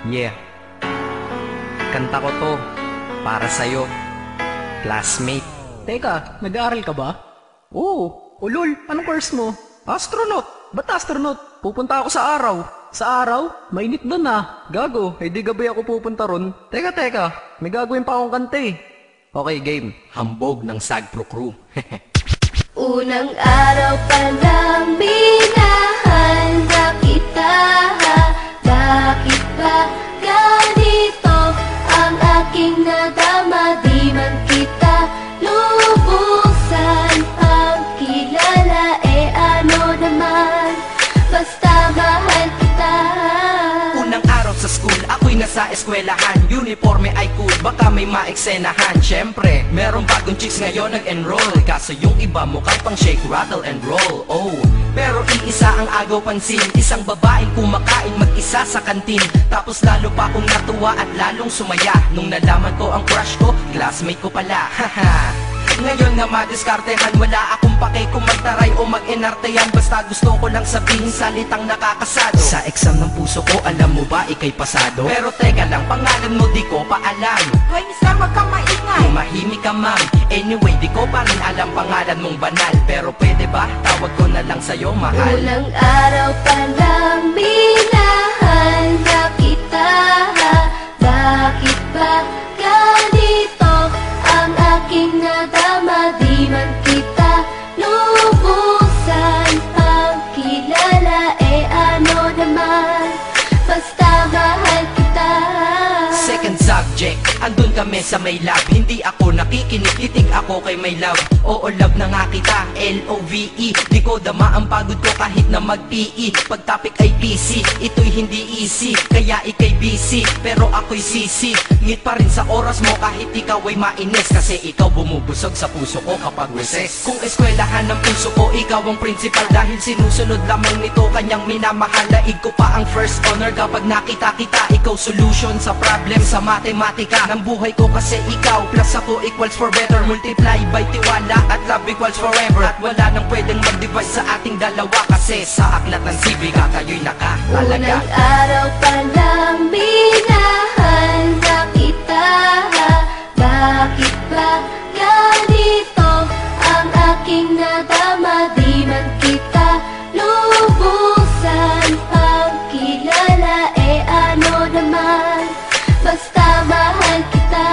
Yeah, kanta ko to para sa'yo, classmate. Teka, nag-aaral ka ba? Oo. Ulol, anong course mo? Astronaut. Ba't astronaut? Pupunta ako sa araw. Sa araw? Mainit doon ah. Gago, di gabi ako pupunta ron. Teka, may gagawin pa akong kanta eh. Okay, game. Hambog ng Sagpro Crew. Unang araw pa lang minahal na kita. Bakit ba ganito ang aking nadama? Di man kita lubusan ang kilala. Ano naman, basta mahal kita. Unang araw sa school, ako'y nasa eskwelahan. Uniforme ay cool, baka may maeksenahan. Syempre, merong bagong chicks ngayon nag-enroll. Kaso yung iba mukhang pang shake, rattle and roll. Oh, pero iisa ang agaw pansin. Isang babaeng kumakain mag-isa sa kantin. Tapos lalo pa akong natuwa at lalong sumaya nung nalaman ko ang crush ko, classmate ko pala. Haha. Ngayon nga madiskartehan, wala akong pake kung magtaray o mag-enartehan. Basta gusto ko lang sabihin salitang nakakasado. Sa exam ng puso ko, alam mo ba ikay pasado? Pero teka lang, pangalan mo di ko pa alam. Hoy mister, wag kang maingay. Tumahimik ka ma'am. Anyway, di ko pa rin alam pangalan mong banal. Pero pwede ba, tawag ko na lang sa'yo mahal. Unang araw pa lang minahal na kita. Bakit ba ganito ang aking nadama? Di man kita lubusan ang kilala. Ano naman, basta mahal kita. Second subject, andun kami sa may lab. Hindi ako nakikinig, titig ako kay my love. Oo, love na nga kita, L-O-V-E. Di ko dama ang pagod ko kahit na mag-PE. Pag topic ay PC, ito'y hindi easy. Kaya ikay busy, pero ako'y sisi. Ngit pa rin sa oras mo kahit ikaw ay mainis. Kasi ikaw bumubusog sa puso ko kapag recess. Kung eskwelahan ng puso ko, ikaw ang principal. Dahil sinusunod lamang nito kanyang minamahal. Laig ko pa ang first honor kapag nakita kita. Ikaw solution sa problem sa matematika ng buhay ko, kasi ikaw plus ako equals for better. Multiply by tiwala at love equals forever. At wala nang pwedeng mag-divide sa ating dalawa, kasi sa aklat ng sibiga kayo'y nakahalaga. Unang araw pa lang minahal na kita. Bakit ba ganito ang aking nadama? Di man kita lubusan ang kilala. Ano naman, basta mahal kita.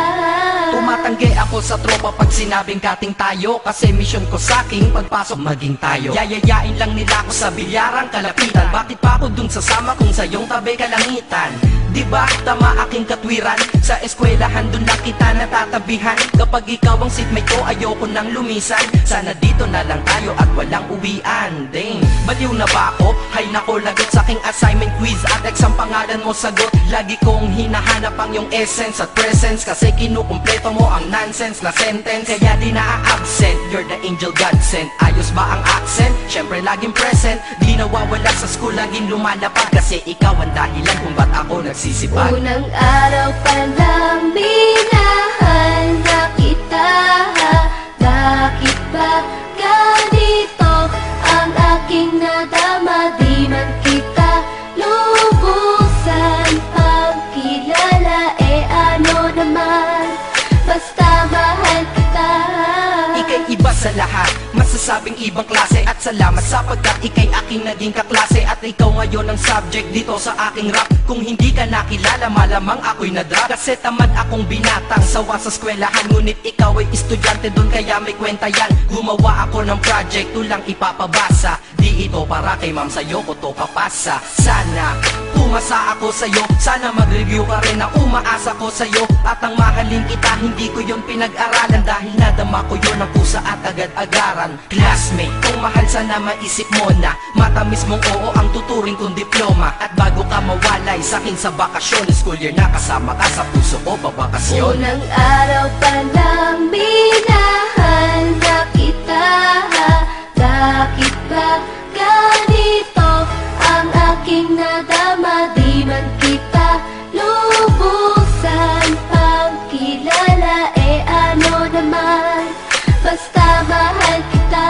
Tumatanggi ako sa tropa pag sinabing kating tayo, kasi mission ko sa'king pagpasok maging tayo. Yayayain lang nila ako sa bilyarang kalapitan. Bakit pa ako dun sasama kung sa iyong tabi kalangitan? Diba tama aking katwiran? Sa eskwelahan dun lang kita natatabihan. Kapag ikaw ang seatmate ko, ayoko nang lumisan. Sana dito na lang tayo at walang uwian. Dang, baliw na ba ako? Hay nako, lagot sa aking assignment quiz at exam, pangalan mo sagot. Lagi kong hinahanap ang yung essence at presence, kasi kinukumpleto mo ang nonsense na sentence. Kaya di na-absent, you're the angel God sent. Ayos ba ang accent? Syempre laging present. Di nawawala sa school, laging lumalapag, kasi ikaw ang dahilan kung ba't ako nagsisipag. Unang araw pa lang minahal na kita. Bakit ba ganito ang aking nadama? Di man kita lubusan ang kilala. Ano naman, basta mahal kita. Ika'y iba sa lahat, masasabing ibang klase. At salamat sapagkat ika'y aking naging kaklase. At ikaw ngayon ang subject dito sa aking rap. Kung hindi ka nakilala, malamang ako'y nadrag. Kasi tamad akong binatang sawa sa eskwelahan. Ngunit ikaw ay estudyante dun, kaya may kwenta yan. Gumawa ako ng project, tulang ipapabasa. Di ito para kay ma'am, sa'yo ko to papasa. Sana pumasa ako sa'yo, sana mag-review ka rin na umaasa ko sa'yo. At ang mahalin kita, hindi ko yon pinag-aralan. Dahil nadama ko yon ang pusa at agad-agaran. Classmate, kung mahal sana maisip mo na matamis mong oo ang tuturing kong diploma. At bago ka mawalay sa'kin sa bakasyon, school year na kasama ka sa puso ko babakasyon. Unang araw pa lang minahal na kita. Bakit ba ganito ang aking nadama? Di man kita lubusan ang kilala. Ano naman, basta mahal kita.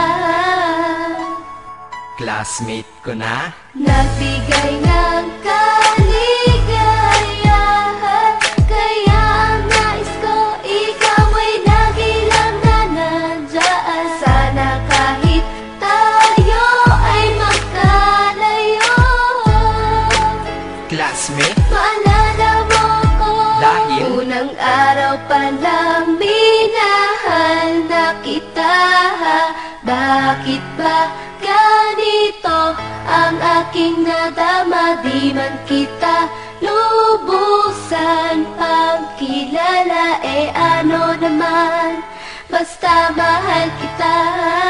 Classmate ko na, nagbigay ng kaligayahan. aking nadama, di man kita lubusan pagkilala, ano naman, basta mahal kita.